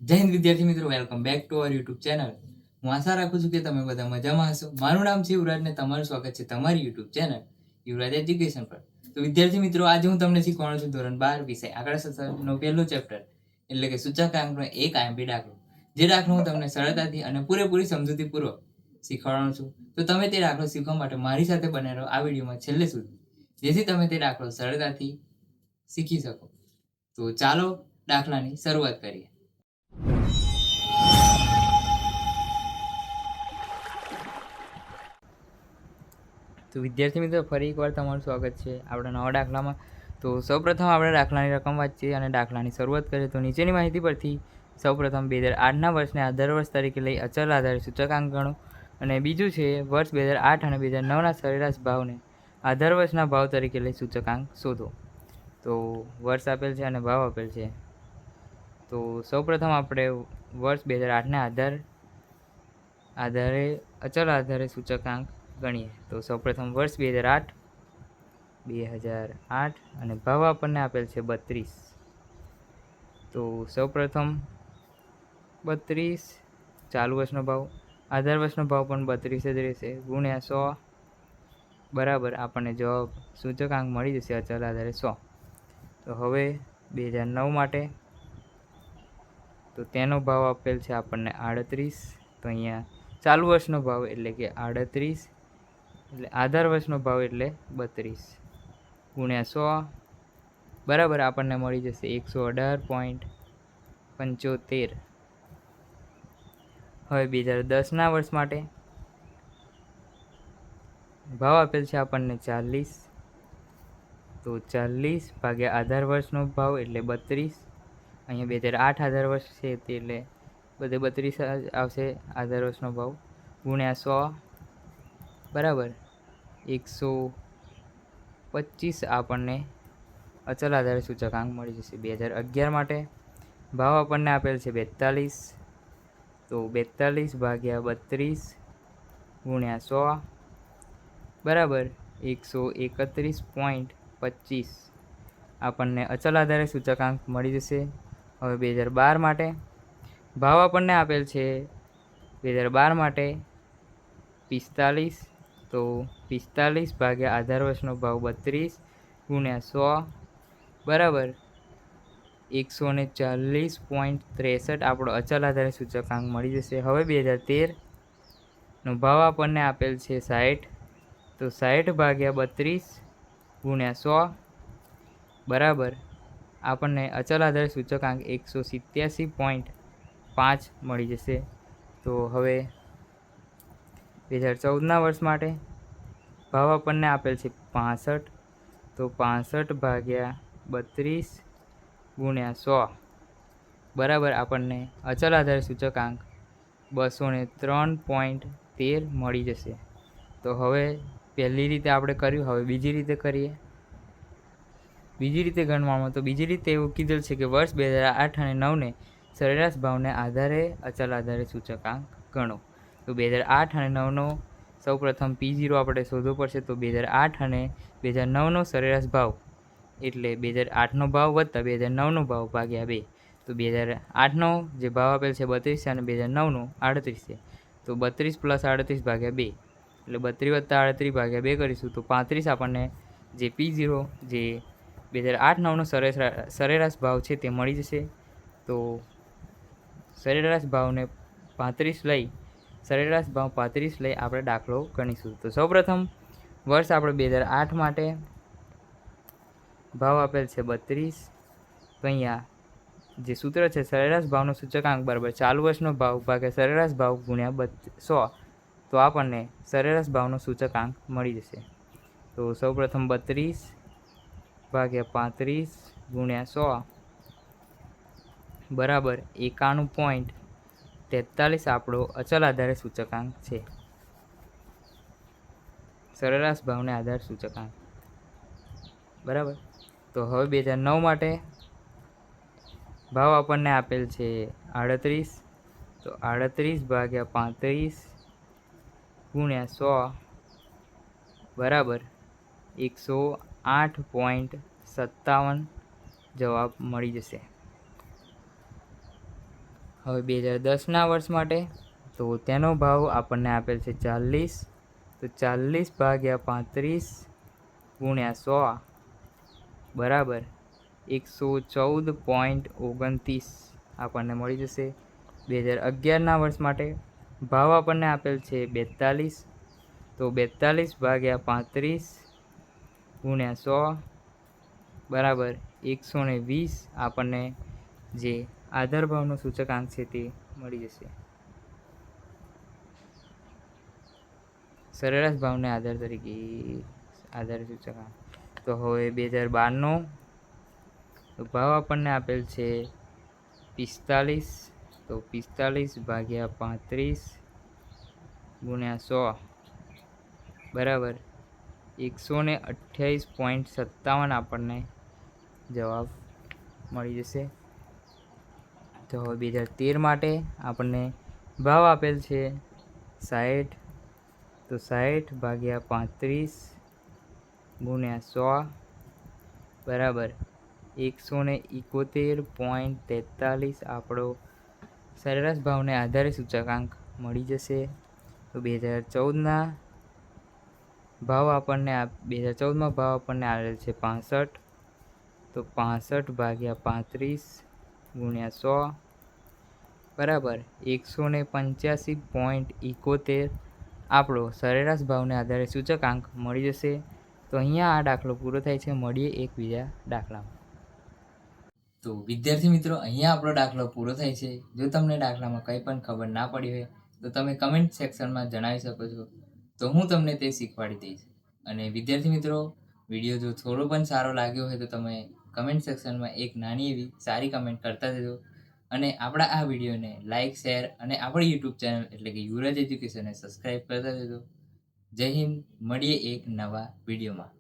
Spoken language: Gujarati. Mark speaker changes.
Speaker 1: જય હિન્દ વિદ્યાર્થી મિત્રો, welcome back to our YouTube channel. હું આશા રાખું છું કે તમે બધા મજામાં હશો. મારું નામ છે યુવરાજ ને તમારું સ્વાગત છે તમારી યુટ્યુબ ચેનલ યુવરાજ એજ્યુકેશન પર. તો વિદ્યાર્થી મિત્રો, આજે હું તમને શીખવાનો છું ધોરણ 12 વિષય આંકડાશાસ્ત્રનો પહેલું ચેપ્ટર એટલે કે સૂચકાંકનો એક આઈએમપી દાખલો. જે દાખલો હું તમને સરળતાથી અને પૂરેપૂરી સમજૂતીપૂર્વક શીખવાડવાનો છું. તો તમે તે દાખલો શીખવા માટે મારી સાથે બને રહો આ વિડીયોમાં છેલ્લે સુધી, જેથી તમે તે દાખલો સરળતાથી શીખી શકો. તો ચાલો દાખલાની શરૂઆત કરીએ. તો વિદ્યાર્થી મિત્રો, ફરી એકવાર તમારું સ્વાગત છે આપણા નવા દાખલામાં. તો સૌપ્રથમ આપણે દાખલાની રકમ વાંચીએ અને દાખલાની શરૂઆત કરીએ. તો નીચેની માહિતી પરથી સૌપ્રથમ 2008ના વર્ષને આધાર વર્ષ તરીકે લઈ અચલ આધારે સૂચકાંક ગણો. અને બીજું છે વર્ષ 2008 અને 2009ના સરેરાશ ભાવને આધાર વર્ષના ભાવ તરીકે લઈ સૂચકાંક શોધો. તો વર્ષ આપેલ છે અને ભાવ આપેલ છે. તો સૌપ્રથમ આપણે વર્ષ 2008ને આધારે અચલ આધારે સૂચકાંક ગણીએ. તો સૌપ્રથમ વર્ષ 2008 અને ભાવ આપણને આપેલ છે 32. તો સૌપ્રથમ 32 ચાલુ વર્ષનો ભાવ, આધાર વર્ષનો ભાવ પણ 32 જ રહેશે, ગુણ્યા 100 બરાબર આપણને જવાબ સૂચકાંક મળી જશે અચલ આધારે 100. તો હવે 2009 માટે તો તેનો ભાવ આપેલ છે આપણને 38. તો અહીંયા ચાલુ વર્ષનો ભાવ એટલે કે 38 એટલે આધાર વર્ષનો ભાવ એટલે 32 ગુણ્યા 100 બરાબર આપણને મળી જશે 118.75. હવે 2010ના વર્ષ માટે ભાવ આપેલ છે આપણને 40. તો 40 ભાગ્યા આધાર વર્ષનો ભાવ એટલે 32. અહીંયા 2008 આધાર વર્ષ છે એટલે બધે 32 આવશે આધાર વર્ષનો ભાવ, ગુણ્યા 100 બરાબર 125 આપણને અચલ આધારે સૂચકાંક મળી જશે. 2011 માટે ભાવ આપણને આપેલ છે 42. તો 42 ભાગ્યા 32 ગુણ્યા 100 બરાબર 131.25 આપણને અચલ આધારે સૂચકાંક મળી જશે. હવે 2012 માટે ભાવ આપણને આપેલ છે 2012 માટે 45. તો 45 ભાગ્યા આધાર વર્ષનો ભાવ 32 ગુણ્યા 100 બરાબર 140.63 આપણો અચલ આધારે સૂચકાંક મળી જશે. હવે 2013નો ભાવ આપણને આપેલ છે 60. તો 60 ભાગ્યા 32 ગુણ્યા 100 બરાબર આપણને અચલ આધારે સૂચકાંક 187.5 મળી જશે. તો હવે 2014ના વર્ષ માટે ભાવ આપણને આપેલ છે 65. તો 65 ભાગ્યા 32 ગુણ્યા 100 બરાબર આપણને અચલ આધારે સૂચકાંક 203.13 મળી જશે. તો હવે પહેલી રીતે આપણે કર્યું, હવે બીજી રીતે કરીએ. બીજી રીતે ગણવામાં તો બીજી રીતે એવું કીધેલ છે કે વર્ષ 2008 અને 9ને સરેરાશ ભાવને આધારે અચલ આધારે સૂચકાંક ગણો. તો 2008 અને 9નો સૌપ્રથમ P0 આપણે શોધવો પડશે. તો 2008 અને 2009નો સરેરાશ ભાવ એટલે 2008નો ભાવ વત્તા 2009નો ભાવ ભાગ્યા 2. તો 2008નો જે ભાવ આપેલ છે 32 છે અને 2009નો 38 છે. તો 32 + 38 ભાગ્યા 2 એટલે 32 + 38 ભાગ્યા 2 કરીશું તો 35 આપણને જે P0 જે 2008-9નો સરેરાશ ભાવ છે તે મળી જશે. તો સરેરાશ ભાવને 35 લઈ સરેરાશ ભાવ 35 લઈ આપણે દાખલો ગણીશું. તો સૌપ્રથમ વર્ષ આપણે 2008 માટે ભાવ આપેલ છે 32. તો અહીંયા જે સૂત્ર છે સરેરાશ ભાવનો સૂચકાંક બરાબર ચાલુ વર્ષનો ભાવ ભાગ્યા સરેરાશ ભાવ ગુણ્યા 100. તો આપણને સરેરાશ ભાવનો સૂચકાંક મળી જશે. તો સૌપ્રથમ 32 ભાગ્યા 35 ગુણ્યા 100 બરાબર 91.43 આપણો અચલ આધારે સૂચકાંક છે, સરેરાશ ભાવને આધાર સૂચકાંક બરાબર. તો હવે 2009 માટે ભાવ આપણને આપેલ છે 38. તો 38 ભાગ્યા 35 ગુણ્યા 100 બરાબર 108.57 જવાબ મળી જશે. હવે 2010ના વર્ષ માટે તો તેનો ભાવ આપણને આપેલ છે 40, તો 40 ભાગ્યા 35 ગુણ્યા 100 બરાબર 114.29 આપણને મળી જશે. 2011ના વર્ષ માટે ભાવ આપણને આપેલ છે 42, તો 42 ભાગ્યા 35 ગુણ્યા 100 બરાબર 120 આપણને જે આધાર ભાવનો સૂચકાંક છે તે મળી જશે. સરેરાશ ભાવને આધાર તરીકે આધાર સૂચકાંક. તો હવે 2012નો ભાવ આપણને આપેલ છે 45, તો 45 ભાગ્યા 35 ગુણ્યા 100 બરાબર 128.57 આપણને જવાબ મળી જશે. તો હવે 2013 માટે આપણને ભાવ આપેલ છે 60, તો 60 ભાગ્યા 35 ગુણ્યા 100 બરાબર 171.43 આપણો સરેરાશ ભાવને આધારે સૂચકાંક મળી જશે. તો 2014ના ભાવ આપણને 2014માં ભાવ આપણને આવેલ છે 65, તો 65 ભાગ્યા 35 ગુણ્યા 100 બરાબર 185.71 આપણો સરેરાશ ભાવને આધારે સૂચકાંક મળી જશે. તો અહીંયા આ દાખલો પૂરો થાય છે. મળીએ એક બીજા દાખલામાં. તો વિદ્યાર્થી મિત્રો, અહીંયા આપણો દાખલો પૂરો થાય છે. જો તમને દાખલામાં કંઈ પણ ખબર ના પડી હોય તો તમે કમેન્ટ સેક્શનમાં જણાવી શકો છો, તો હું તમને તે શીખવાડી દઈશ. અને વિદ્યાર્થી મિત્રો, વિડીયો જો થોડો પણ સારો લાગ્યો હોય તો તમે કમેન્ટ સેક્શનમાં એક નાની એવી સારી કમેન્ટ કરતા જજો. અને આપણા આ વિડીયોને લાઇક, શેર અને આપણી યુટ્યુબ ચેનલ એટલે કે યુવરાજ એજ્યુકેશનને સબસ્ક્રાઈબ કરતા જજો. જય હિન્દ. મળીએ એક નવા વિડીયોમાં.